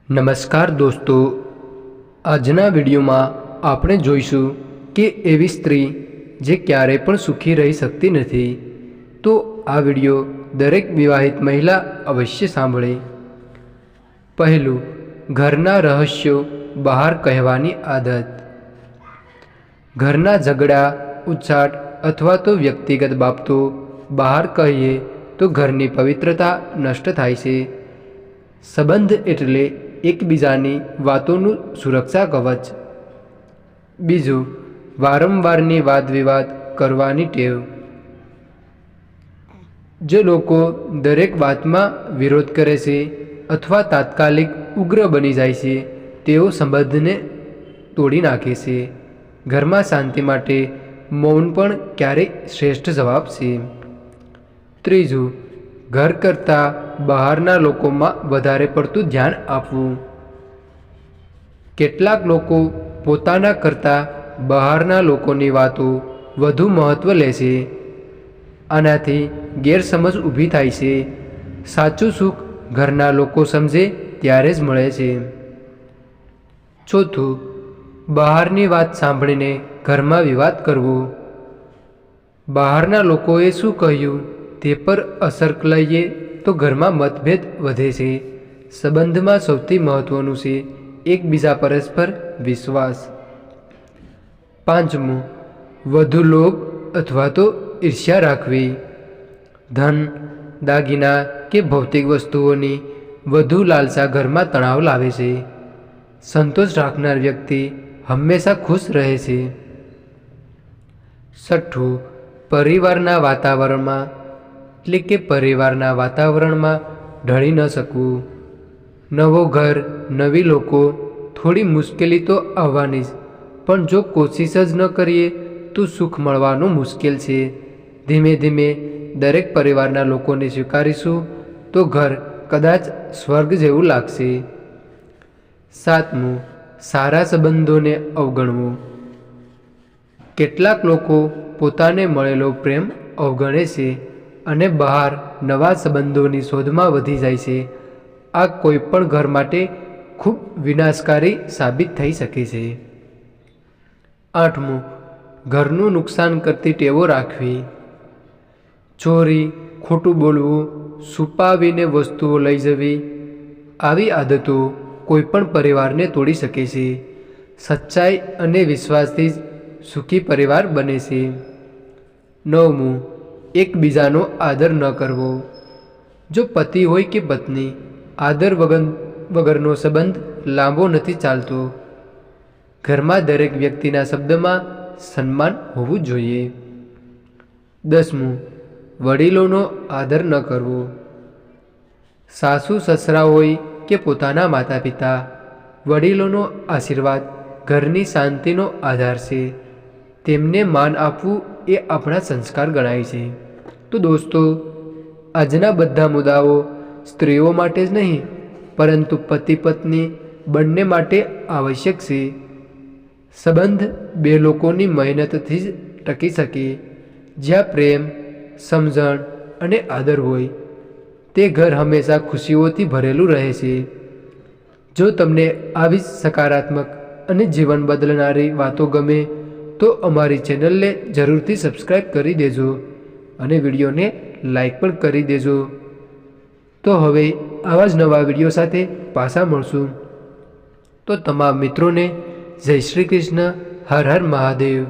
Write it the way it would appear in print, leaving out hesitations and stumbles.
નમસ્કાર દોસ્તો, આજના વિડીયોમાં આપણે જોઈશું કે એવી સ્ત્રી જે ક્યારેય પણ સુખી રહી શકતી નથી. તો આ વિડીયો દરેક વિવાહિત મહિલા અવશ્ય સાંભળે. પહેલું, ઘરના રહસ્યો બહાર કહેવાની આદત. ઘરના ઝઘડા, ઉચાટ અથવા તો વ્યક્તિગત બાબતો બહાર કહીએ તો ઘરની પવિત્રતા નષ્ટ થાય છે. સંબંધ એટલે એકબીજાની વાતોનું સુરક્ષા કવચ. બીજું, વારંવારની વાદ વિવાદ કરવાની ટેવ. જે લોકો દરેક વાતમાં વિરોધ કરે છે અથવા તાત્કાલિક ઉગ્ર બની જાય છે, તેઓ સંબંધને તોડી નાખે છે. ઘરમાં શાંતિ માટે મૌન પણ ક્યારેય શ્રેષ્ઠ જવાબ છે. ત્રીજું, ઘર કરતાં બહારના લોકોમાં વધારે પડતું ધ્યાન આપવું. કેટલાક લોકો પોતાના કરતાં બહારના લોકોની વાતો વધુ મહત્ત્વ લે છે. આનાથી ગેરસમજ ઊભી થાય છે. સાચું સુખ ઘરના લોકો સમજે ત્યારે જ મળે છે. ચોથું, બહારની વાત સાંભળીને ઘરમાં વિવાદ કરવો. બહારના લોકોએ શું કહ્યું તે પર અસર લઈએ તો ઘરમાં મતભેદ વધે છે. સંબંધમાં સૌથી મહત્ત્વનું છે એકબીજા પરસ્પર વિશ્વાસ. પાંચમું, વધુ લોભ અથવા તો ઈર્ષ્યા રાખવી. ધન, દાગીના કે ભૌતિક વસ્તુઓની વધુ લાલસા ઘરમાં તણાવ લાવે છે. સંતોષ રાખનાર વ્યક્તિ હંમેશા ખુશ રહે છે. છઠ્ઠું, પરિવારના વાતાવરણમાં ઢળી ન શકવું. નવો ઘર, નવી લોકો, થોડી મુશ્કેલી તો આવવાની જ, પણ જો કોશિશ જ ન કરીએ તો સુખ મળવાનું મુશ્કેલ છે. ધીમે ધીમે દરેક પરિવારના લોકોને સ્વીકારીશું તો ઘર કદાચ સ્વર્ગ જેવું લાગશે. સાતમું, સારા સંબંધોને અવગણવું. કેટલાક લોકો પોતાને મળેલો પ્રેમ અવગણે છે અને બહાર નવા સંબંધોની શોધમાં વધી જાય છે. આ કોઈ પણ ઘર માટે ખૂબ વિનાશકારી સાબિત થઈ શકે છે. આઠમું, ઘરનું નુકસાન કરતી ટેવો રાખવી. ચોરી, ખોટું બોલવું, છુપાવીને વસ્તુઓ લઈ જવી, આવી આદતો કોઈ પણ પરિવારને તોડી શકે છે. સચ્ચાઈ અને વિશ્વાસથી જ સુખી પરિવાર બને છે. નવમું, એકબીજાનો આદર ન કરવો. જો પતિ હોય કે પત્ની, આદર વગરનો સંબંધ લાંબો નથી ચાલતો. ઘરમાં દરેક વ્યક્તિના શબ્દમાં સન્માન હોવું જોઈએ. દસમું, વડીલોનો આદર ન કરવો. સાસુ સસરા હોય કે પોતાના માતા પિતા, વડીલોનો આશીર્વાદ ઘરની શાંતિનો આધાર છે. તેમને માન આપવું એ આપણા સંસ્કાર ગણાય છે. તો દોસ્તો, આજના બધા મુદ્દાઓ સ્ત્રીઓ માટે જ નહીં પરંતુ પતિ પત્ની બંને માટે આવશ્યક છે. સંબંધ બે લોકોની મહેનતથી જ ટકી શકે. જ્યાં પ્રેમ, સમજણ અને આદર હોય તે ઘર હંમેશા ખુશીઓથી ભરેલું રહે છે. જો તમને આવી સકારાત્મક અને જીવન બદલનારી વાતો ગમે તો અમારી ચેનલને જરૂરથી સબસ્ક્રાઈબ કરી દેજો અને વિડીયોને લાઈક પણ કરી દેજો. તો હવે આવા જ નવા વિડીયો સાથે પાછા મળશું. તો તમામ મિત્રોને જય શ્રી કૃષ્ણ. હર હર મહાદેવ.